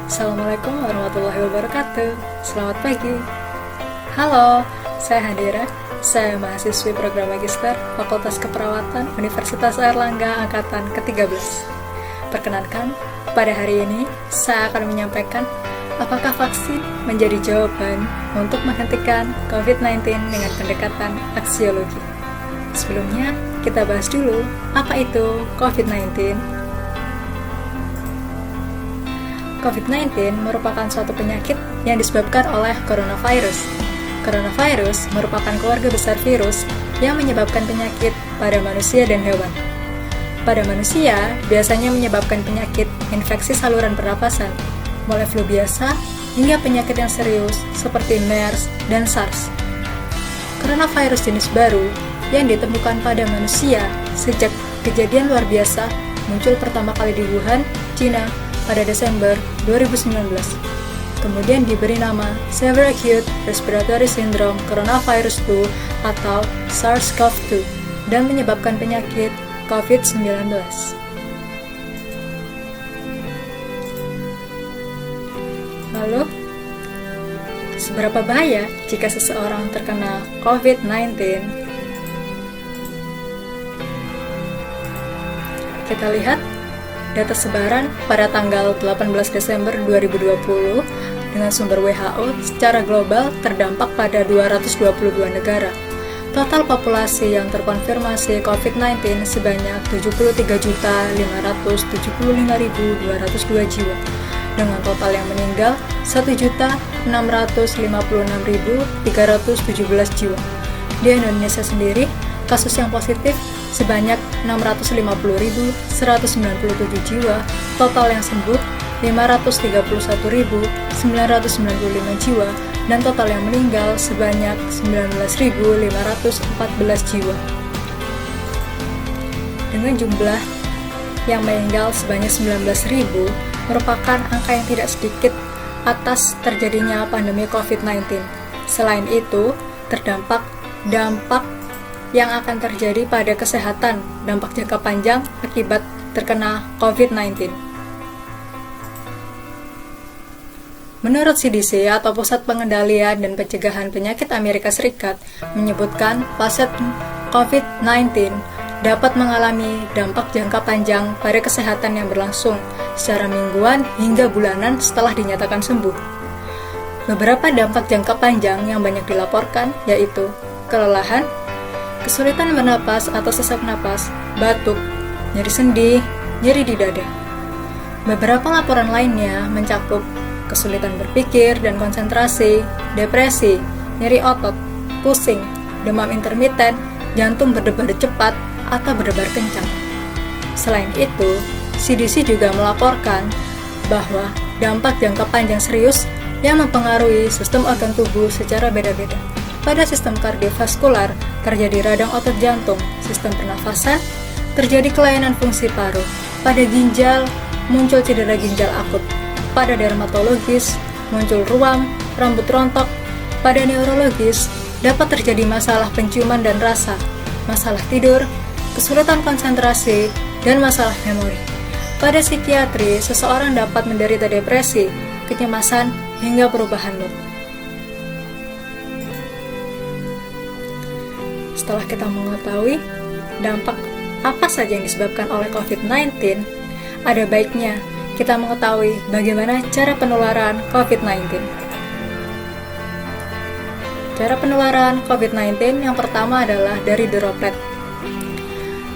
Assalamualaikum warahmatullahi wabarakatuh. Selamat pagi. Halo, saya Hadira. Saya mahasiswi program Magister Fakultas Keperawatan Universitas Airlangga Angkatan ke-13. Perkenankan, pada hari ini saya akan menyampaikan apakah vaksin menjadi jawaban untuk menghentikan COVID-19 dengan pendekatan aksiologi. Sebelumnya, kita bahas dulu apa itu COVID-19. COVID-19 merupakan suatu penyakit yang disebabkan oleh coronavirus. Coronavirus merupakan keluarga besar virus yang menyebabkan penyakit pada manusia dan hewan. Pada manusia, biasanya menyebabkan penyakit infeksi saluran pernapasan, mulai flu biasa hingga penyakit yang serius seperti MERS dan SARS. Coronavirus jenis baru yang ditemukan pada manusia sejak kejadian luar biasa muncul pertama kali di Wuhan, Cina, pada Desember 2019. Kemudian diberi nama Severe Acute Respiratory Syndrome Coronavirus 2 atau SARS-CoV-2 dan menyebabkan penyakit COVID-19. Lalu, seberapa bahaya jika seseorang terkena COVID-19? Kita lihat data sebaran pada tanggal 18 Desember 2020 dengan sumber WHO secara global terdampak pada 222 negara. Total populasi yang terkonfirmasi COVID-19 sebanyak 73.575.202 jiwa, dengan total yang meninggal 1.656.317 jiwa. Di Indonesia sendiri, kasus yang positif sebanyak 650.197 jiwa, total yang sembuh 531.995 jiwa, dan total yang meninggal sebanyak 19.514 jiwa. Dengan jumlah yang meninggal sebanyak 19.000 merupakan angka yang tidak sedikit atas terjadinya pandemi COVID-19. Selain itu, terdapat dampak yang akan terjadi pada kesehatan, dampak jangka panjang akibat terkena COVID-19. Menurut CDC atau Pusat Pengendalian dan Pencegahan Penyakit Amerika Serikat menyebutkan pasien COVID-19 dapat mengalami dampak jangka panjang pada kesehatan yang berlangsung secara mingguan hingga bulanan setelah dinyatakan sembuh. Beberapa dampak jangka panjang yang banyak dilaporkan yaitu kelelahan, kesulitan bernapas atau sesak napas, batuk, nyeri sendi, nyeri di dada. Beberapa laporan lainnya mencakup kesulitan berpikir dan konsentrasi, depresi, nyeri otot, pusing, demam intermiten, jantung berdebar cepat atau berdebar kencang. Selain itu, CDC juga melaporkan bahwa dampak jangka panjang serius yang mempengaruhi sistem organ tubuh secara beda-beda. Pada sistem kardiovaskular, terjadi radang otot jantung, sistem pernafasan, terjadi kelainan fungsi paru. Pada ginjal, muncul cedera ginjal akut. Pada dermatologis, muncul ruam, rambut rontok. Pada neurologis, dapat terjadi masalah penciuman dan rasa, masalah tidur, kesulitan konsentrasi, dan masalah memori. Pada psikiatri, seseorang dapat menderita depresi, kecemasan, hingga perubahan mood. Setelah kita mengetahui dampak apa saja yang disebabkan oleh COVID-19, ada baiknya kita mengetahui bagaimana cara penularan COVID-19. Cara penularan COVID-19 yang pertama adalah dari droplet.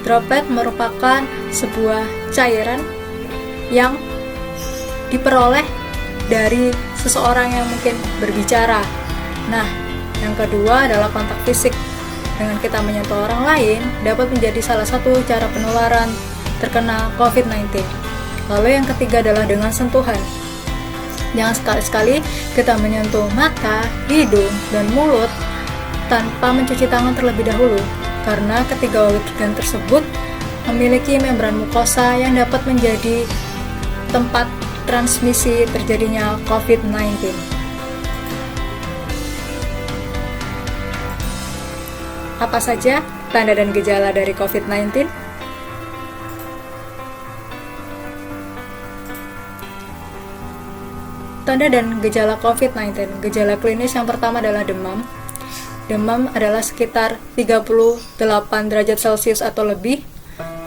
Droplet merupakan sebuah cairan yang diperoleh dari seseorang yang mungkin berbicara. Nah, yang kedua adalah kontak fisik. Dengan kita menyentuh orang lain dapat menjadi salah satu cara penularan terkena COVID-19. Lalu yang ketiga adalah dengan sentuhan. Jangan sekali-sekali kita menyentuh mata, hidung, dan mulut tanpa mencuci tangan terlebih dahulu, karena ketiga organ tersebut memiliki membran mukosa yang dapat menjadi tempat transmisi terjadinya COVID-19. Apa saja tanda dan gejala dari COVID-19? Tanda dan gejala COVID-19. Gejala klinis yang pertama adalah demam. Demam adalah sekitar 38 derajat Celcius atau lebih,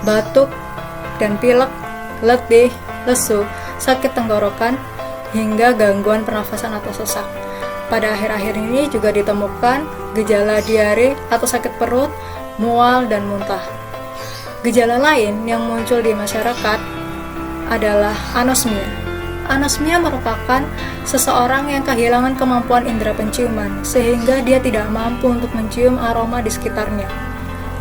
batuk dan pilek, letih, lesu, sakit tenggorokan, hingga gangguan pernafasan atau sesak. Pada akhir-akhir ini juga ditemukan gejala diare atau sakit perut, mual, dan muntah. Gejala lain yang muncul di masyarakat adalah anosmia. Anosmia merupakan seseorang yang kehilangan kemampuan indera penciuman sehingga dia tidak mampu untuk mencium aroma di sekitarnya.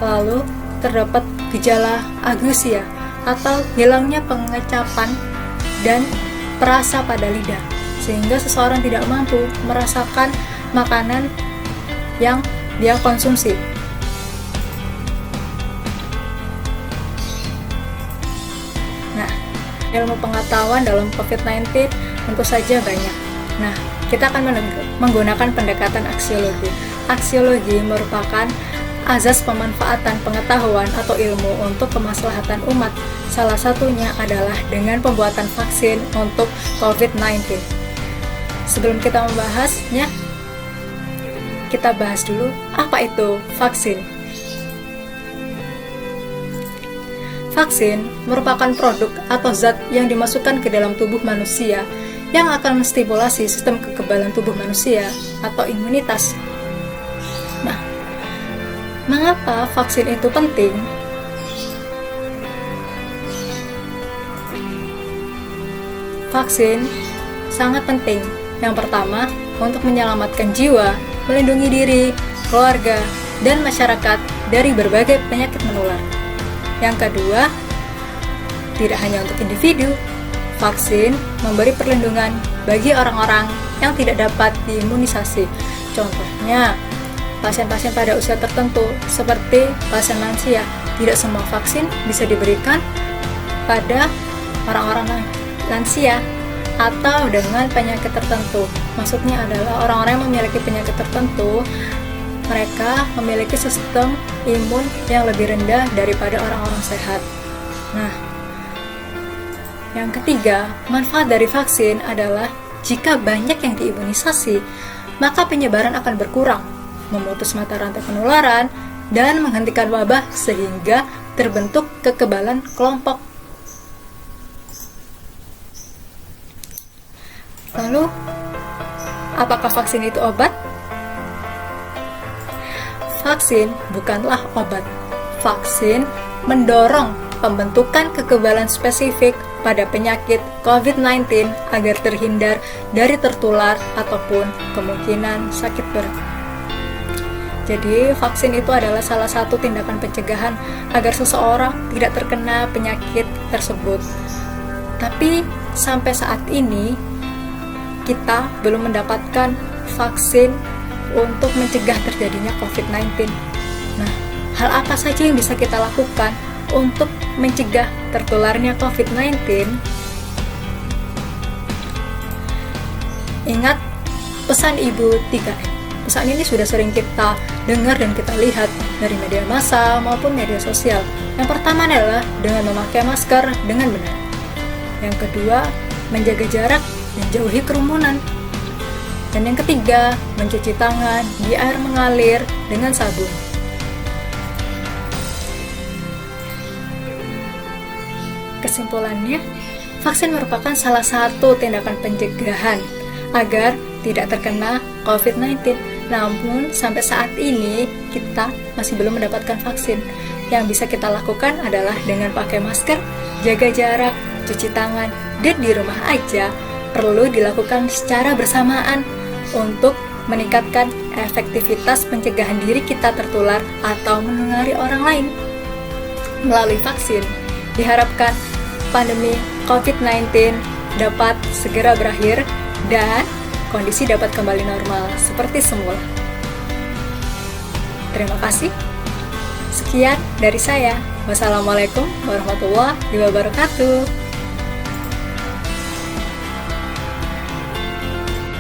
Lalu terdapat gejala agusia atau hilangnya pengecapan dan perasa pada lidah sehingga seseorang tidak mampu merasakan makanan yang dia konsumsi. Nah, ilmu pengetahuan dalam COVID-19 tentu saja banyak. Nah, kita akan menggunakan pendekatan aksiologi. Aksiologi merupakan azas pemanfaatan pengetahuan atau ilmu untuk kemaslahatan umat. Salah satunya adalah dengan pembuatan vaksin untuk COVID-19. Sebelum kita membahasnya, kita bahas dulu apa itu vaksin. Vaksin merupakan produk atau zat yang dimasukkan ke dalam tubuh manusia yang akan menstimulasi sistem kekebalan tubuh manusia atau imunitas. Nah, mengapa vaksin itu penting? Vaksin sangat penting. Yang pertama, untuk menyelamatkan jiwa, melindungi diri, keluarga, dan masyarakat dari berbagai penyakit menular. Yang kedua, tidak hanya untuk individu, vaksin memberi perlindungan bagi orang-orang yang tidak dapat diimunisasi. Contohnya, pasien-pasien pada usia tertentu seperti pasien lansia. Tidak semua vaksin bisa diberikan pada orang-orang lansia atau dengan penyakit tertentu. Maksudnya adalah orang-orang yang memiliki penyakit tertentu, mereka memiliki sistem imun yang lebih rendah daripada orang-orang sehat. Nah, yang ketiga, manfaat dari vaksin adalah jika banyak yang diimunisasi, maka penyebaran akan berkurang, memutus mata rantai penularan, dan menghentikan wabah sehingga terbentuk kekebalan kelompok. Lalu, apakah vaksin itu obat? Vaksin bukanlah obat. Vaksin mendorong pembentukan kekebalan spesifik pada penyakit COVID-19 agar terhindar dari tertular ataupun kemungkinan sakit berat. Jadi, vaksin itu adalah salah satu tindakan pencegahan agar seseorang tidak terkena penyakit tersebut. Tapi, sampai saat ini, kita belum mendapatkan vaksin untuk mencegah terjadinya COVID-19. Nah, hal apa saja yang bisa kita lakukan untuk mencegah tertularnya COVID-19? Ingat pesan Ibu 3M. Pesan ini sudah sering kita dengar dan kita lihat dari media massa maupun media sosial. Yang pertama adalah dengan memakai masker dengan benar. Yang kedua, menjaga jarak dan jauhi kerumunan. Dan yang ketiga, mencuci tangan di air mengalir dengan sabun. Kesimpulannya, vaksin merupakan salah satu tindakan pencegahan agar tidak terkena COVID-19. Namun, sampai saat ini kita masih belum mendapatkan vaksin. Yang bisa kita lakukan adalah dengan pakai masker, jaga jarak, cuci tangan, dan di rumah aja perlu dilakukan secara bersamaan untuk meningkatkan efektivitas pencegahan diri kita tertular atau menulari orang lain. Melalui vaksin, diharapkan pandemi COVID-19 dapat segera berakhir dan kondisi dapat kembali normal seperti semula. Terima kasih. Sekian dari saya. Wassalamualaikum warahmatullahi wabarakatuh.